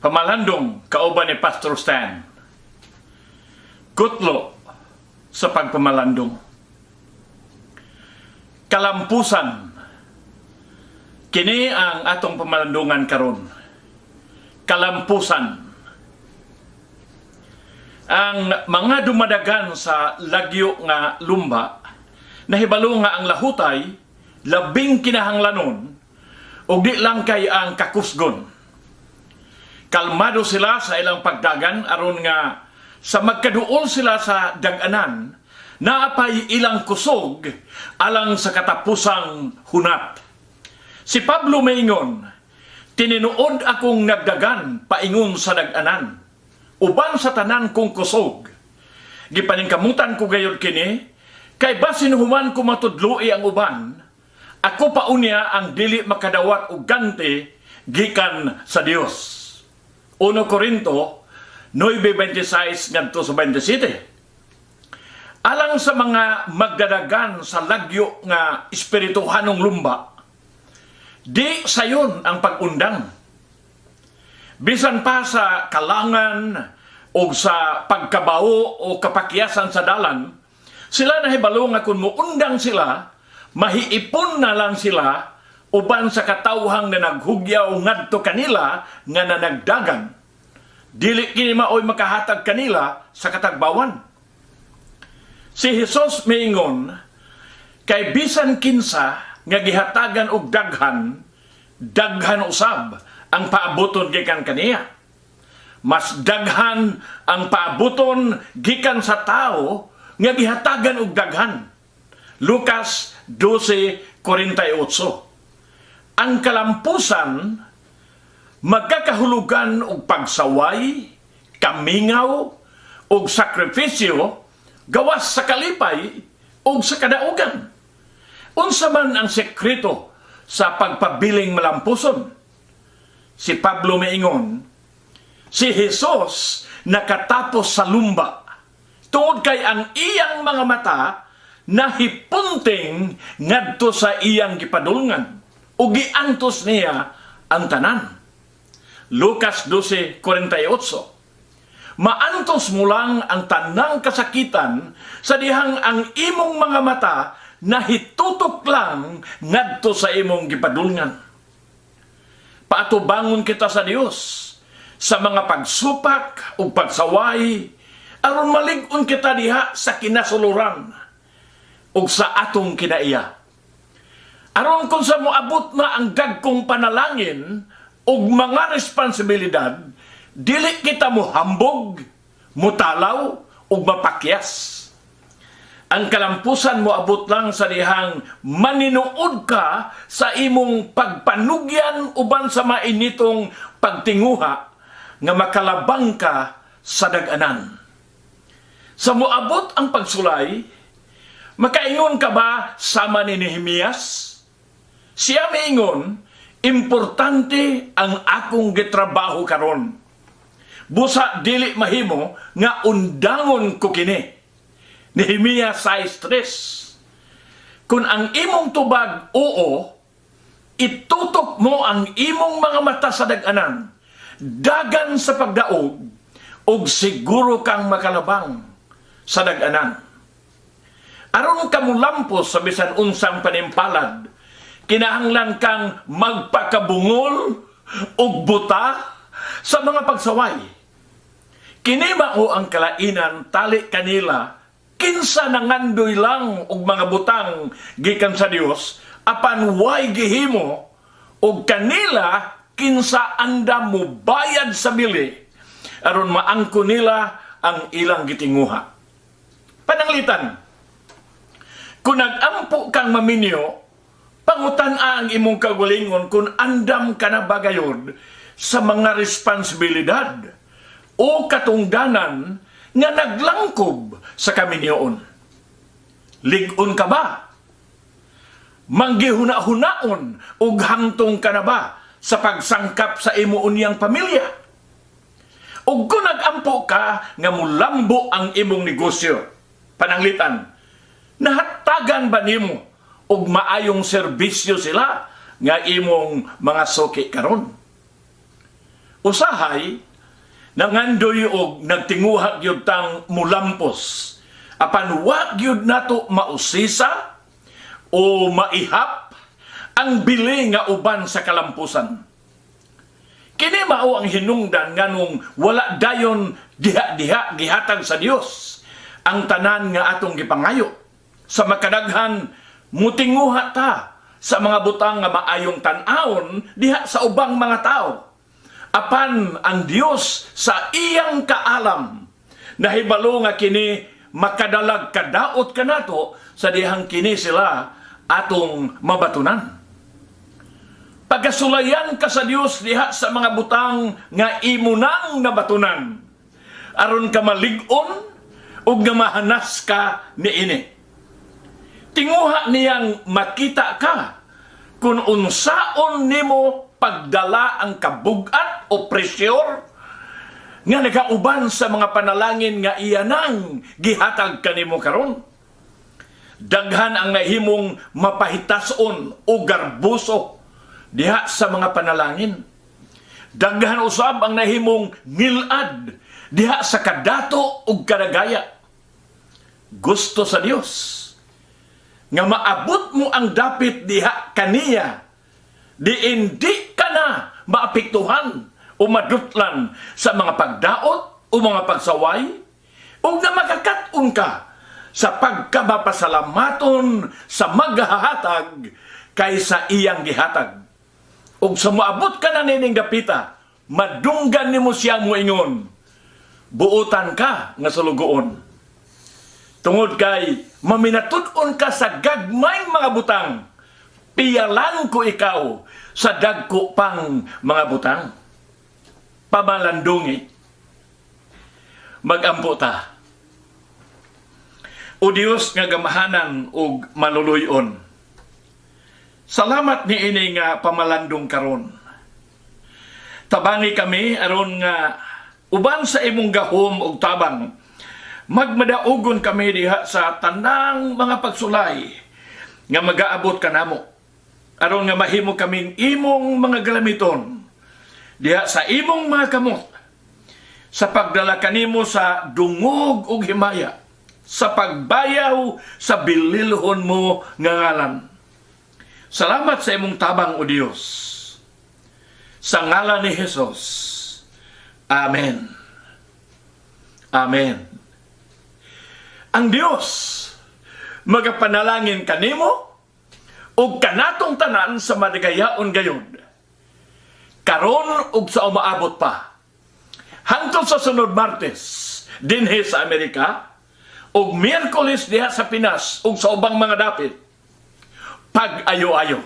Pamalandong kauban ni Pastor Stan. Kutlo sa pagpamalandong. Kalampusan. Kini ang atong pamalandungan karon. Kalampusan. Ang mga dumadagan sa lagyo nga lumba, nahibalo nga ang lahutay, labing kinahanglanon, ug di lang kay ang kakusgon. Kalmado sila sa ilang pagdagan aron nga sa magkaduol sila sa daganan, naapay ilang kusog alang sa katapusang hunat. Si Pablo maingon, tininuod akong nagdagan paingon sa daganan, uban sa tanan kong kusog. Gipaningkamutan ko gayod kini, kay basin human ko matudloi ang uban, ako pa unya ang dili makadawat og ganti gikan sa Dios. 1 Corinto 9:26 ngadto sa 27. Alang sa mga magdadagan sa lagyo nga espirituhanong lumba, di sayon ang pag-undang. Bisan pa sa kalangan o sa pagkabao o kapakyasan sa dalan, sila nahibalo nga kung muundang sila, mahiipon na lang sila uban sa katawhang na naghugyaw ngadto kanila nga nanagdagan. Dili kini maoy makahatag kanila sa katagbawan. Si Jesus miingon, kay bisan kinsa nga gihatagan og daghan, daghan usab ang paabuton gikan kaniya. Mas daghan ang paabuton gikan sa tao nga gihatagan og daghan. Lucas 12:48. Ang kalampusan magkakahulugan og pagsaway, kamingaw, og sakripisyo gawas sa kalipay og sa kadaugan. Unsa man ang sekreto sa pagpabiling malampuson? Si Pablo maingon, si Jesus nakatapos sa lumba tungod kay ang iyang mga mata nahipunting ngadto sa iyang gipadulngan ug giantos niya ang tanan. Lucas 12:48. Maantos mo lang ang tanang kasakitan sa dihang ang imong mga mata nahitutok lang ngadto sa imong gipadulngan. Paatubangon kita sa Dios sa mga pagsupak o pagsaway aron malig-on kita diha sa kinasuluran o sa atong kinaiya. Aron kung sa moabot na ang dagkong panalangin o mga responsibilidad, dili kita mo hambog, mutalaw, o mapakyas. Ang kalampusan mo abot lang sa dihang maninuod ka sa imong pagpanugyan uban sa mainitong pagtinguha nga makalabang ka sa daganan. Sa moabot ang pagsulay, makaingon ka ba sama ni Nehemias? Siya maingon, importante ang akong gitrabaho karon. Busa dili mahimo nga undangon ko kini. Nehemias 6:3. Kung ang imong tubag oo, itutok mo ang imong mga mata sa daganan, dagan sa pagdaog, ug siguro kang makalabang sa daganan. Aron ka mulampos sa bisan unsang panimpalad, kinahanglan kang magpakabungol ug buta sa mga pagsaway. Kini mao ang kalainan tali kanila kinsa nangandoy lang og mga butang gikan sa Dios apan way gihimo og kanila kinsa anda mo bayad sa bili aron maangko nila ang ilang gitinguha. Pananglitan, kung nagampo kang maminyo, pangutan-a ang imong kagulingon kung andam ka na bagayod sa mga responsibilidad o katungdanan nga naglangkob sa kaminyoon. Lig-on ka ba? Manggihuna-hunaon o hangtong ka na ba sa pagsangkap sa imo unyang pamilya? O kung nagampo ka nga mulambo ang imong negosyo, pananglitan, nahatagan ba nimo og maayong serbisyo sila nga imong mga suki karon? Usahay, nangandoy og nagtinguha gyud tang mulampos. Apan wa gyud nato mausisa o maihap ang bili nga uban sa kalampusan. Kini mao ang hinungdan nganong wala dayon diha-diha gihatag sa Dios ang tanan nga atong gipangayo. Sa makadaghan mutinguha ta sa mga butang nga maayong tan-awon diha sa ubang mga tao. Apan ang Dios sa iyang kaalam nahibalo nga kini makadalag kadaot kanato sa dihang kini sila atong mabatunan. Pagasulayan ka sa Dios diha sa mga butang nga imo nang nabatunan, aron ka malig-on ug nga mahanas ka niini. Tinguha niyang makita ka kung unsaon nimo pagdala ang kabug-at o presyur nga nagauban sa mga panalangin nga iyanang gihatag kanimo karon. Daghan ang nahimong mapahitason o garbuso diha sa mga panalangin. Daghan usab ang nahimong ngilad diha sa kadato ug kadagaya. Gusto sa Dios nga maabot mo ang dapit diha kaniya, di hindi ka na maapektuhan o madutlan sa mga pagdaot o mga pagsaway, o na makakaton ka sa pagkabapasalamaton sa maghahatag kaysa iyang gihatag. Ug sa moabot ka na nining dapita, madunggan nimo siya moingon, buotan ka nga sulugoon. Tungod kay maminatud-on ka sa gagmayng mga butang, piyalan ko ikaw sa dagko pang mga butang. Pamalandungi, magampo ta. O Dios nga gamahanan ug maluluyon, salamat ni ini nga pamalandong karon. Tabangi kami aron nga uban sa imong gahom ug tabang, magmadaugon kami diha sa tanang mga pagsulay nga magaabot kanamo, aron nga mahimo kaming imong mga galamiton diha sa imong mga kamot, sa pagdala kanimo sa dungog ug himaya, sa pagbayaw sa bililhon mo nga ngalan. Salamat sa imong tabang, o Dios. Sa ngalan ni Jesus. Amen. Amen. Ang Dios magapanalangin kanimo ug kanatong tanan sa madigayaon gayud, karon ug sa umaabot pa, hangtod sa sunod Martes dinhi sa Amerika, ug Miyerkules diha sa Pinas ug sa ubang mga dapit. Pag-ayo-ayo.